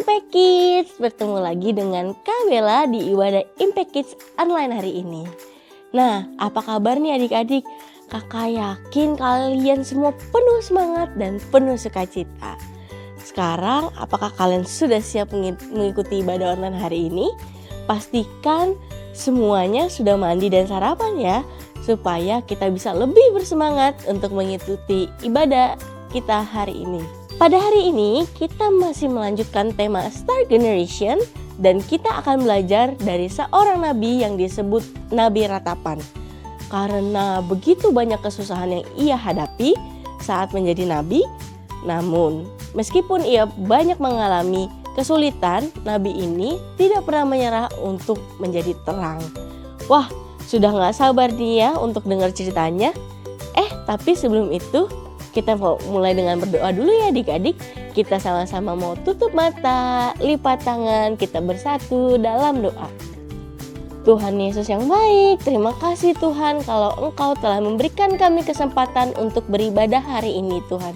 Impact Kids, bertemu lagi dengan Kak Bella di ibadah Impact Kids online hari ini. Nah, apa kabar nih adik-adik? Kakak yakin kalian semua penuh semangat dan penuh sukacita. Sekarang, apakah kalian sudah siap mengikuti ibadah online hari ini? Pastikan semuanya sudah mandi dan sarapan ya, supaya kita bisa lebih bersemangat untuk mengikuti ibadah kita hari ini. Pada hari ini kita masih melanjutkan tema Star Generation dan kita akan belajar dari seorang nabi yang disebut Nabi Ratapan. Karena begitu banyak kesusahan yang ia hadapi saat menjadi nabi, namun meskipun ia banyak mengalami kesulitan, nabi ini tidak pernah menyerah untuk menjadi terang. Wah, sudah gak sabar nih ya untuk dengar ceritanya. Tapi sebelum itu kita mau mulai dengan berdoa dulu ya adik-adik. Kita sama-sama mau tutup mata, lipat tangan, kita bersatu dalam doa. Tuhan Yesus yang baik, terima kasih Tuhan kalau Engkau telah memberikan kami kesempatan untuk beribadah hari ini Tuhan.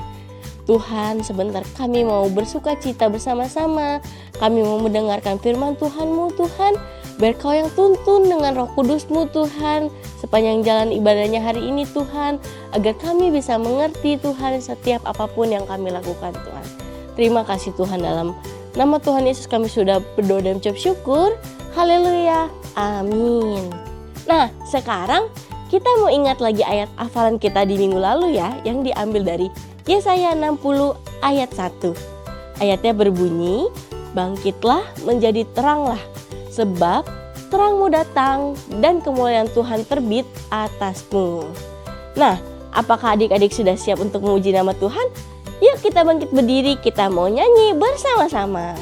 Tuhan, sebentar kami mau bersukacita bersama-sama. Kami mau mendengarkan firman Tuhan-Mu Tuhan. Biar Kau yang tuntun dengan Roh Kudus-Mu Tuhan sepanjang jalan ibadahnya hari ini Tuhan, agar kami bisa mengerti Tuhan setiap apapun yang kami lakukan Tuhan. Terima kasih Tuhan, dalam nama Tuhan Yesus kami sudah berdoa dan ucap syukur. Haleluya, amin. Nah, sekarang kita mau ingat lagi ayat hafalan kita di minggu lalu ya, yang diambil dari Yesaya 60 ayat 1. Ayatnya berbunyi, bangkitlah menjadi teranglah, sebab terangmu datang dan kemuliaan Tuhan terbit atasmu. Nah, apakah adik-adik sudah siap untuk memuji nama Tuhan? Yuk kita bangkit berdiri, kita mau nyanyi bersama-sama.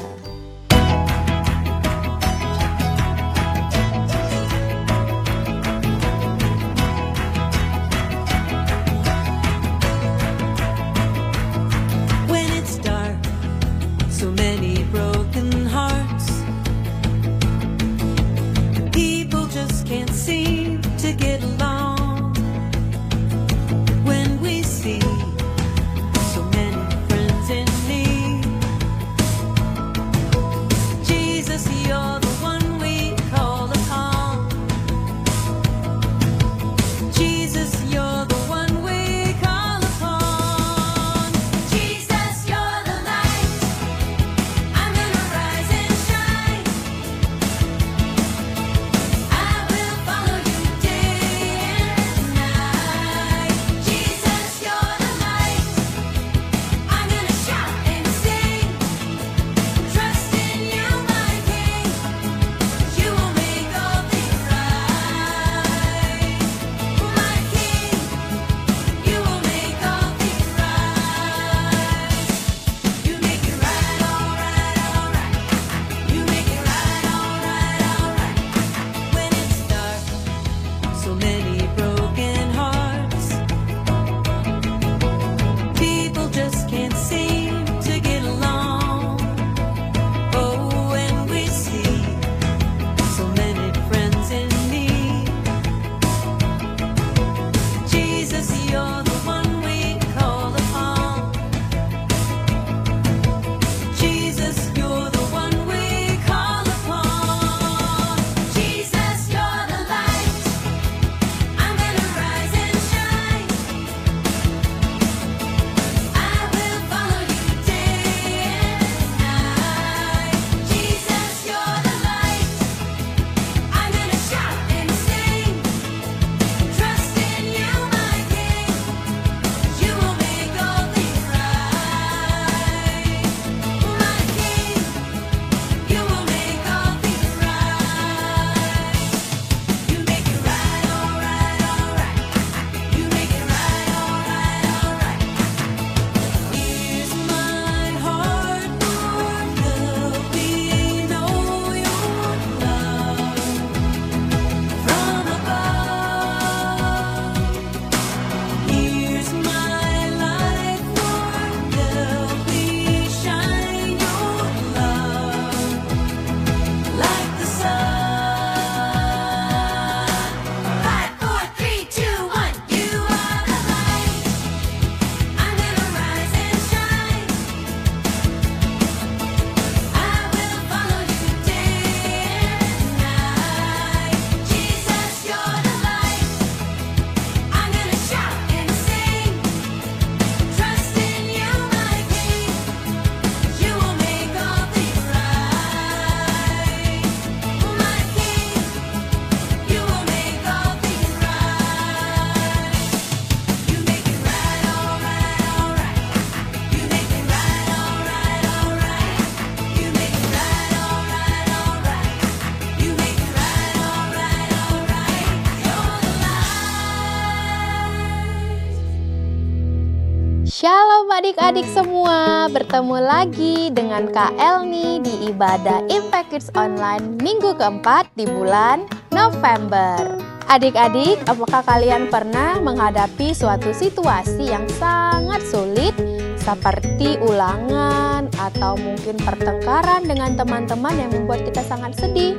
adik-adik semua, bertemu lagi dengan Kak Elni di ibadah Impact Kids Online minggu keempat di bulan November. Adik-adik, apakah kalian pernah menghadapi suatu situasi yang sangat sulit seperti ulangan atau mungkin pertengkaran dengan teman-teman yang membuat kita sangat sedih?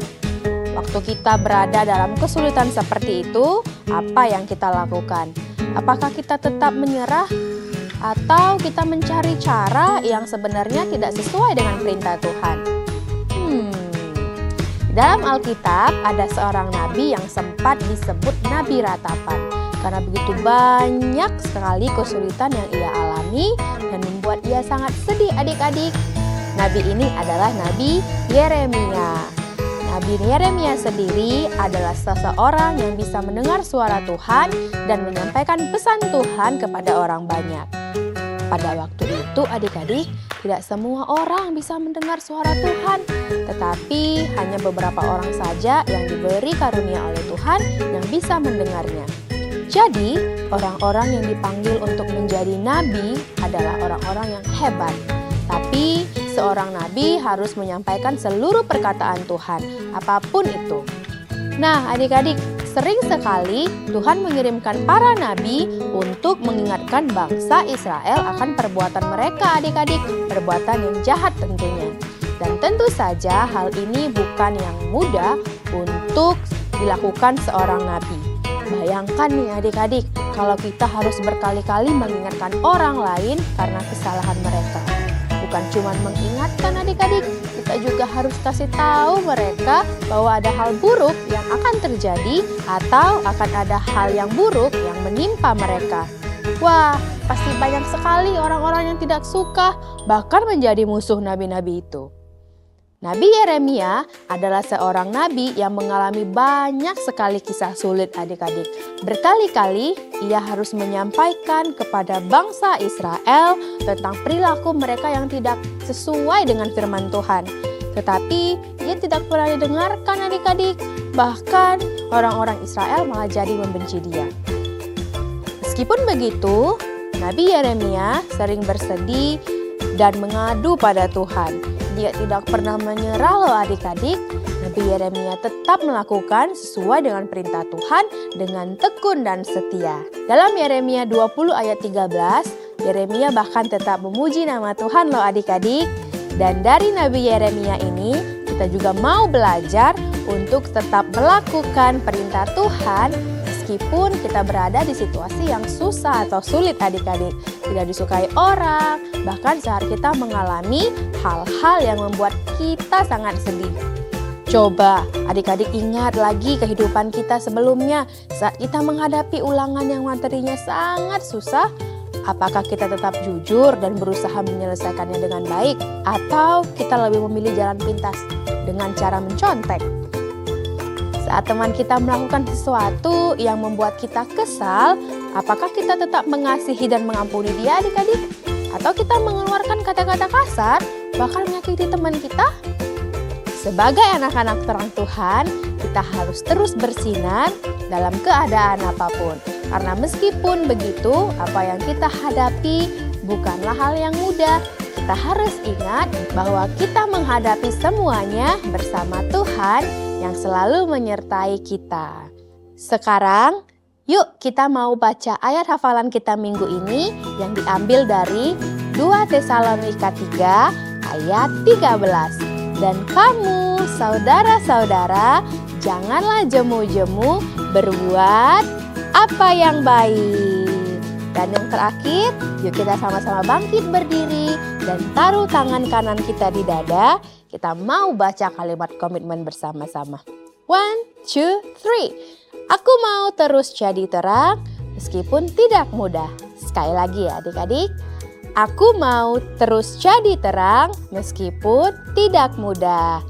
Waktu kita berada dalam kesulitan seperti itu, apa yang kita lakukan? Apakah kita tetap menyerah? Atau kita mencari cara yang sebenarnya tidak sesuai dengan perintah Tuhan? Dalam Alkitab ada seorang nabi yang sempat disebut nabi ratapan. Karena begitu banyak sekali kesulitan yang ia alami dan membuat ia sangat sedih adik-adik. Nabi ini adalah Nabi Yeremia. Nabi Yeremia sendiri adalah seseorang yang bisa mendengar suara Tuhan dan menyampaikan pesan Tuhan kepada orang banyak. Pada waktu itu adik-adik, tidak semua orang bisa mendengar suara Tuhan, tetapi hanya beberapa orang saja yang diberi karunia oleh Tuhan yang bisa mendengarnya. Jadi, orang-orang yang dipanggil untuk menjadi nabi adalah orang-orang yang hebat. Tapi, seorang nabi harus menyampaikan seluruh perkataan Tuhan, apapun itu. Nah, adik-adik, sering sekali Tuhan mengirimkan para nabi untuk mengingatkan bangsa Israel akan perbuatan mereka adik-adik, perbuatan yang jahat tentunya. Dan tentu saja hal ini bukan yang mudah untuk dilakukan seorang nabi. Bayangkan nih adik-adik, kalau kita harus berkali-kali mengingatkan orang lain karena kesalahan mereka. Bukan cuma mengingatkan adik-adik, kita juga harus kasih tahu mereka bahwa ada hal buruk yang akan terjadi atau akan ada hal yang buruk yang menimpa mereka. Wah, pasti banyak sekali orang-orang yang tidak suka, bahkan menjadi musuh nabi-nabi itu. Nabi Yeremia adalah seorang nabi yang mengalami banyak sekali kisah sulit adik-adik. Berkali-kali ia harus menyampaikan kepada bangsa Israel tentang perilaku mereka yang tidak sesuai dengan firman Tuhan. Tetapi ia tidak pernah didengarkan adik-adik. Bahkan orang-orang Israel malah jadi membenci dia. Meskipun begitu, Nabi Yeremia sering bersedih dan mengadu pada Tuhan. Dia tidak pernah menyerah loh adik-adik. Nabi Yeremia tetap melakukan sesuai dengan perintah Tuhan dengan tekun dan setia. Dalam Yeremia 20 ayat 13, Yeremia bahkan tetap memuji nama Tuhan loh adik-adik. Dan dari Nabi Yeremia ini, kita juga mau belajar untuk tetap melakukan perintah Tuhan meskipun kita berada di situasi yang susah atau sulit adik-adik. Tidak disukai orang, bahkan saat kita mengalami hal-hal yang membuat kita sangat sedih. Coba adik-adik ingat lagi kehidupan kita sebelumnya saat kita menghadapi ulangan yang materinya sangat susah. Apakah kita tetap jujur dan berusaha menyelesaikannya dengan baik, atau kita lebih memilih jalan pintas dengan cara mencontek? Saat teman kita melakukan sesuatu yang membuat kita kesal, apakah kita tetap mengasihi dan mengampuni dia adik-adik? Atau kita mengeluarkan kata-kata kasar, bahkan menyakiti teman kita? Sebagai anak-anak terang Tuhan, kita harus terus bersinar dalam keadaan apapun. Karena meskipun begitu, apa yang kita hadapi bukanlah hal yang mudah. Kita harus ingat bahwa kita menghadapi semuanya bersama Tuhan yang selalu menyertai kita. Sekarang, yuk kita mau baca ayat hafalan kita minggu ini yang diambil dari 2 Tesalonika 3 ayat 13. Dan kamu, saudara-saudara, janganlah jemu-jemu berbuat apa yang baik. Dan yang terakhir, yuk kita sama-sama bangkit berdiri dan taruh tangan kanan kita di dada. Kita mau baca kalimat komitmen bersama-sama. 1, 2, 3. Aku mau terus jadi terang meskipun tidak mudah. Sekali lagi ya adik-adik. Aku mau terus jadi terang meskipun tidak mudah.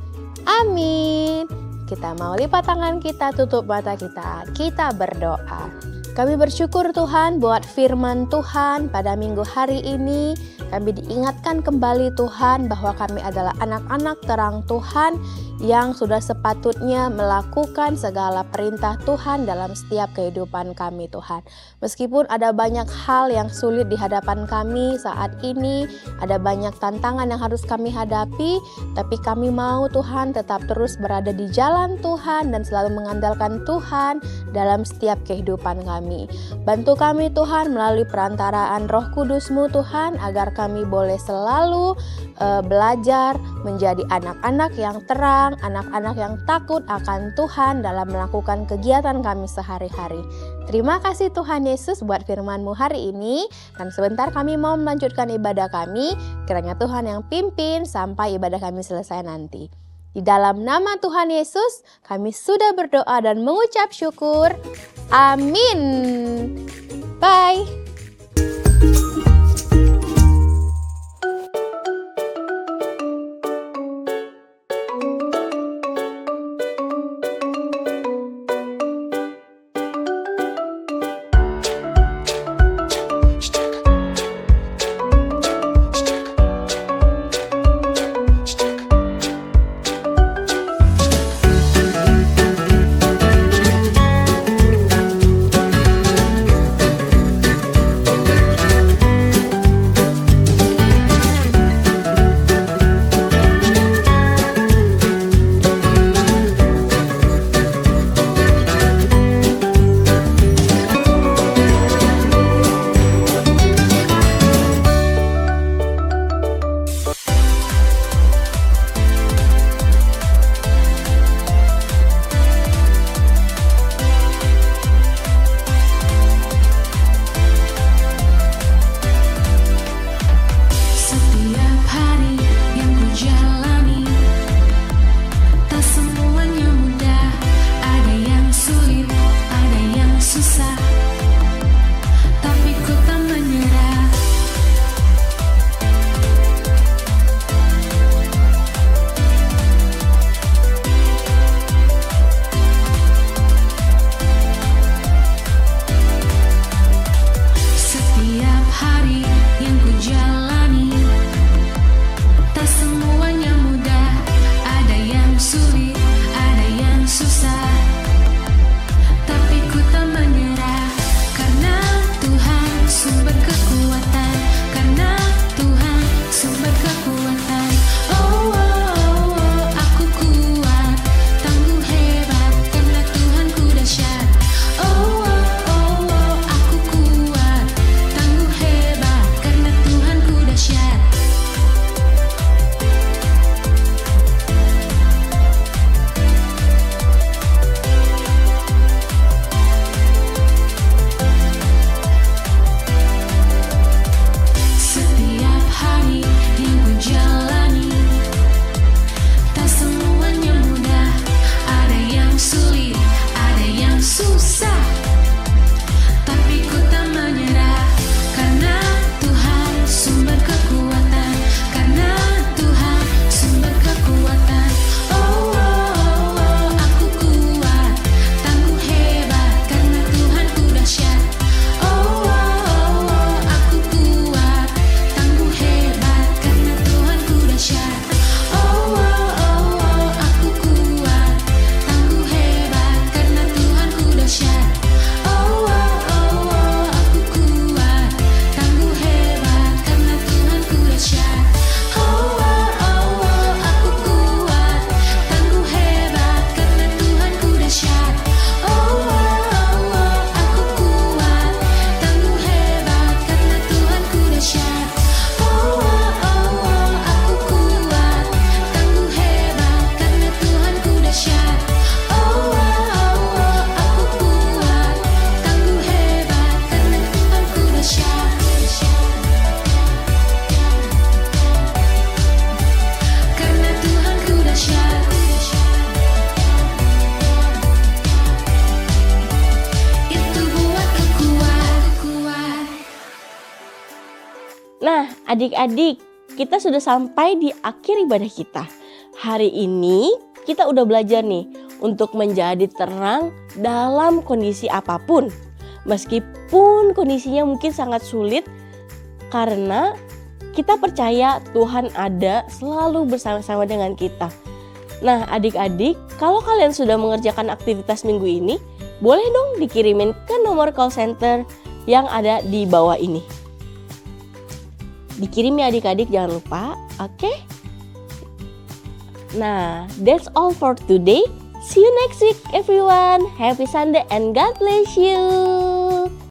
Amin. Kita mau lipat tangan kita, tutup mata kita. Kita berdoa. Kami bersyukur Tuhan buat firman Tuhan pada minggu hari ini. kami diingatkan kembali Tuhan bahwa kami adalah anak-anak terang Tuhan yang sudah sepatutnya melakukan segala perintah Tuhan dalam setiap kehidupan kami Tuhan. Meskipun ada banyak hal yang sulit di hadapan kami saat ini, ada banyak tantangan yang harus kami hadapi, tapi kami mau Tuhan tetap terus berada di jalan Tuhan dan selalu mengandalkan Tuhan dalam setiap kehidupan kami. Bantu kami Tuhan melalui perantaraan Roh Kudus-Mu Tuhan, agar kami boleh selalu belajar menjadi anak-anak yang terang, anak-anak yang takut akan Tuhan dalam melakukan kegiatan kami sehari-hari. Terima kasih Tuhan Yesus buat firman-Mu hari ini, dan sebentar kami mau melanjutkan ibadah kami. Kiranya Tuhan yang pimpin sampai ibadah kami selesai nanti. Di dalam nama Tuhan Yesus kami sudah berdoa dan mengucap syukur. Amin. Bye. Nah, adik-adik, kita sudah sampai di akhir ibadah kita. Hari ini kita udah belajar nih untuk menjadi terang dalam kondisi apapun. Meskipun kondisinya mungkin sangat sulit, karena kita percaya Tuhan ada selalu bersama-sama dengan kita. Nah, adik-adik, kalau kalian sudah mengerjakan aktivitas minggu ini, boleh dong dikirimin ke nomor call center yang ada di bawah ini. Dikirim ya adik-adik, jangan lupa, oke? Nah, that's all for today. See you next week everyone. Happy Sunday and God bless you.